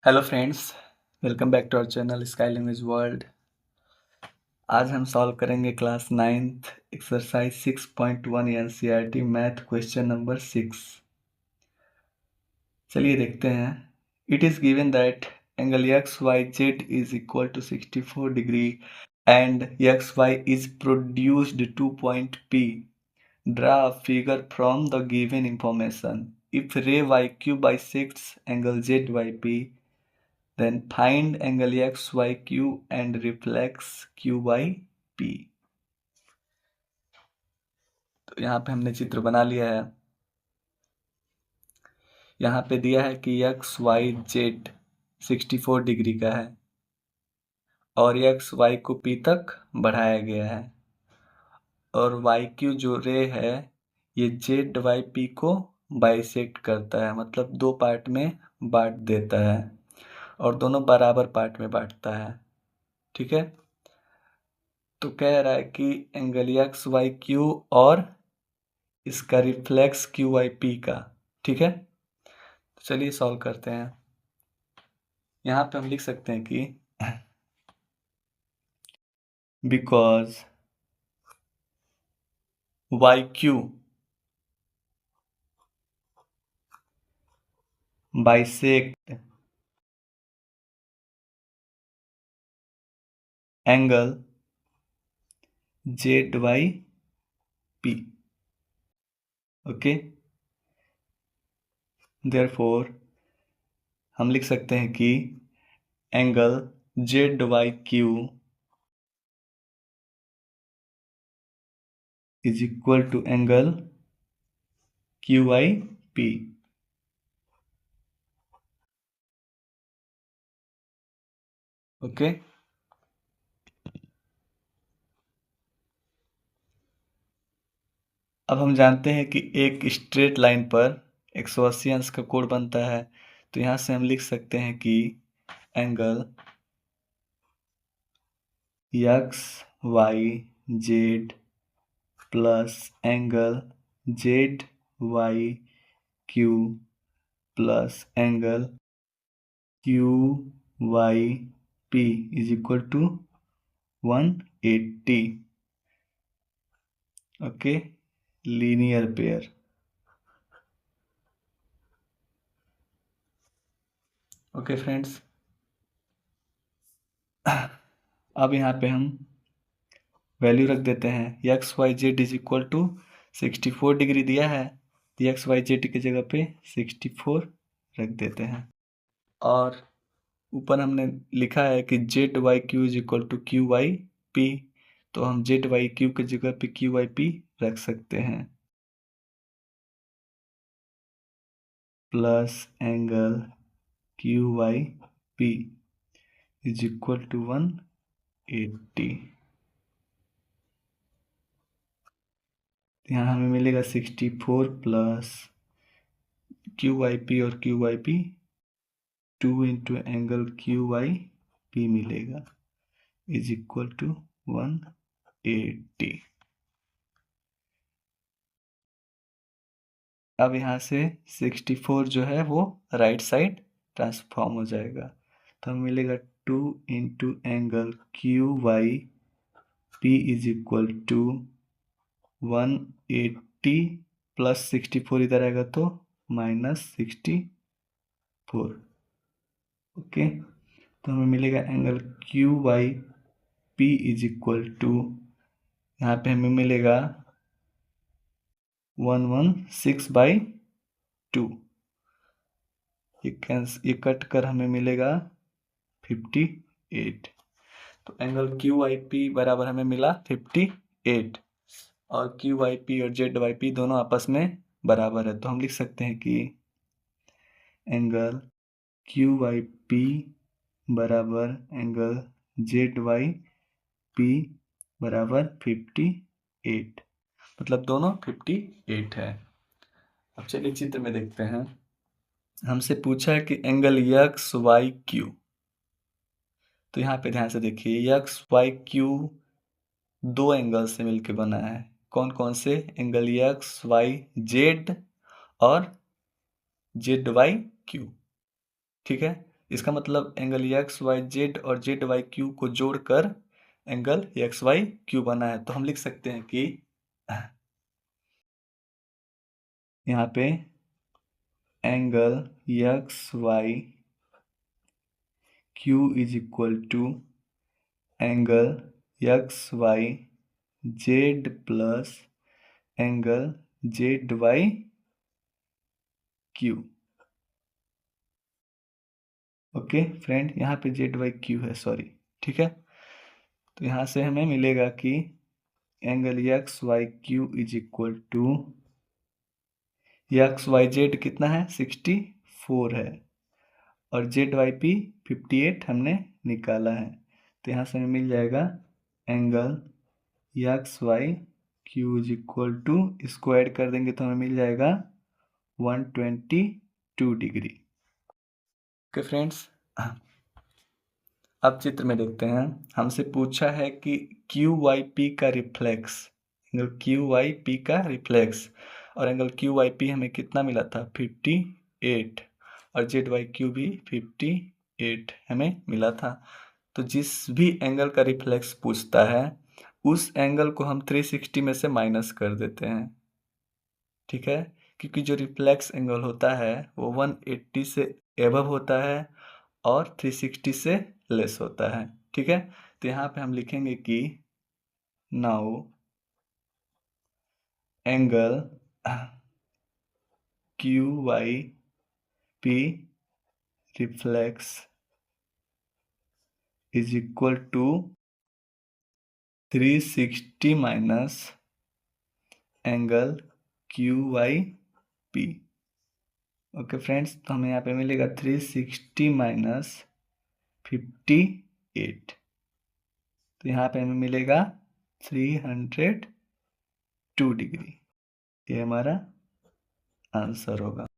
Hello friends, welcome back to our channel sky language world. आज हम solve करेंगे class 9th exercise 6.1 NCERT math question number 6। चलिए देखते हैं। It is given that angle X Y Z is equal to 64 degree and X Y is produced to point P. Draw a figure from the given information. If ray Y Q bisects angle Z Y P, then find angle XYQ and reflex QYP। तो यहाँ पे हमने चित्र बना लिया है। यहाँ पे दिया है कि XYZ 64 डिग्री का है और XY को P तक बढ़ाया गया है और YQ जो रे है ये ZYP को बाइसेक्ट करता है, मतलब दो पार्ट में बांट देता है और दोनों बराबर पार्ट में बांटता है। ठीक है, तो कह रहा है कि एंगल XYQ और इसका रिफ्लेक्स क्यू आई पी का। ठीक है, तो चलिए सॉल्व करते हैं। यहाँ पे हम लिख सकते हैं कि because Y Q bisect angle Z Y P. Okay, therefore हम लिख सकते हैं कि angle Z Y Q is equal to angle Q I P. Okay, अब हम जानते हैं कि एक स्ट्रेट लाइन पर 180 अंश का कोण बनता है, तो यहाँ से हम लिख सकते हैं कि angle X Y Z plus angle Z Y Q plus angle Q Y P is equal to 180। Okay, linear pair. Okay friends, अब यहाँ पे हम वैल्यू रख देते हैं। X Y Z is equal to 64 degree दिया है, तो एक्स वाई जेड की जगह पे 64 रख देते हैं और ऊपर हमने लिखा है कि Z Y Q is equal to Q Y P, तो हम जेड वाई क्यू की जगह पे क्यू वाई पी रख सकते हैं। Plus angle Q Y P is equal to 180। यहाँ हमें मिलेगा 64 प्लस क्यू वाई पी और Q Y P 2 into angle Q Y P मिलेगा इज इक्वल टू 180। अब यहाँ से 64 जो है वो राइट साइड ट्रांसफॉर्म हो जाएगा, तो हमें मिलेगा 2 into angle Q Y P is equal to 180 plus 64 इधर आएगा तो -64। ओके, तो हमें मिलेगा angle Q Y P is equal to, यहाँ पे हमें मिलेगा 116/2। ये कट कर हमें मिलेगा 58। तो एंगल क्यू आई पी बराबर हमें मिला 58 और क्यू आई पी और जेड वाई पी दोनों आपस में बराबर है, तो हम लिख सकते हैं कि एंगल क्यू वाई पी बराबर एंगल जेड वाई पी बराबर 58, मतलब दोनों 58 है। अब चलिए चित्र में देखते हैं। हमसे पूछा है कि एंगल एक्स वाई क्यू, तो यहाँ पे ध्यान से देखिए एक्स वाई क्यू दो एंगल से मिलकर बना है। कौन कौन से? एंगल एक्स वाई जेड और जेड वाई क्यू। ठीक है, इसका मतलब एंगल एक्स वाई जेड और जेड वाई क्यू को जोड़कर एंगल एक्स वाई क्यू बना है। तो हम लिख सकते हैं कि यहाँ पे angle X Y Q is equal to angle X Y Z plus angle Z Y Q. Okay friend, यहाँ पे जेड वाई क्यू है, सॉरी, ठीक है। तो यहाँ से हमें मिलेगा कि angle X Y Q is equal to X Y Z कितना है 64 है और जेड वाई पी 58 हमने निकाला है। तो यहाँ से हमें मिल जाएगा angle X Y Q is equal to, इसको ऐड कर देंगे तो हमें मिल जाएगा 122 डिग्री। ओके फ्रेंड्स, अब चित्र में देखते हैं। हमसे पूछा है कि क्यू वाई पी का reflex, angle Q Y P का रिफ्लेक्स, और एंगल क्यू वाई पी हमें कितना मिला था 58 और जेड वाई क्यू भी 58 हमें मिला था। तो जिस भी एंगल का रिफ्लेक्स पूछता है उस एंगल को हम 360 में से माइनस कर देते हैं, ठीक है, क्योंकि जो रिफ्लेक्स एंगल होता है वो 180 से एबव होता है और 360 से लेस होता है, ठीक है। तो यहाँ पे हम लिखेंगे कि now angle Q Y P reflex is equal to 360 minus angle Q Y P. Okay friends, तो हमें यहाँ पे मिलेगा 360 माइनस 58, तो यहाँ पे हमें मिलेगा 302 डिग्री। ये हमारा आंसर होगा।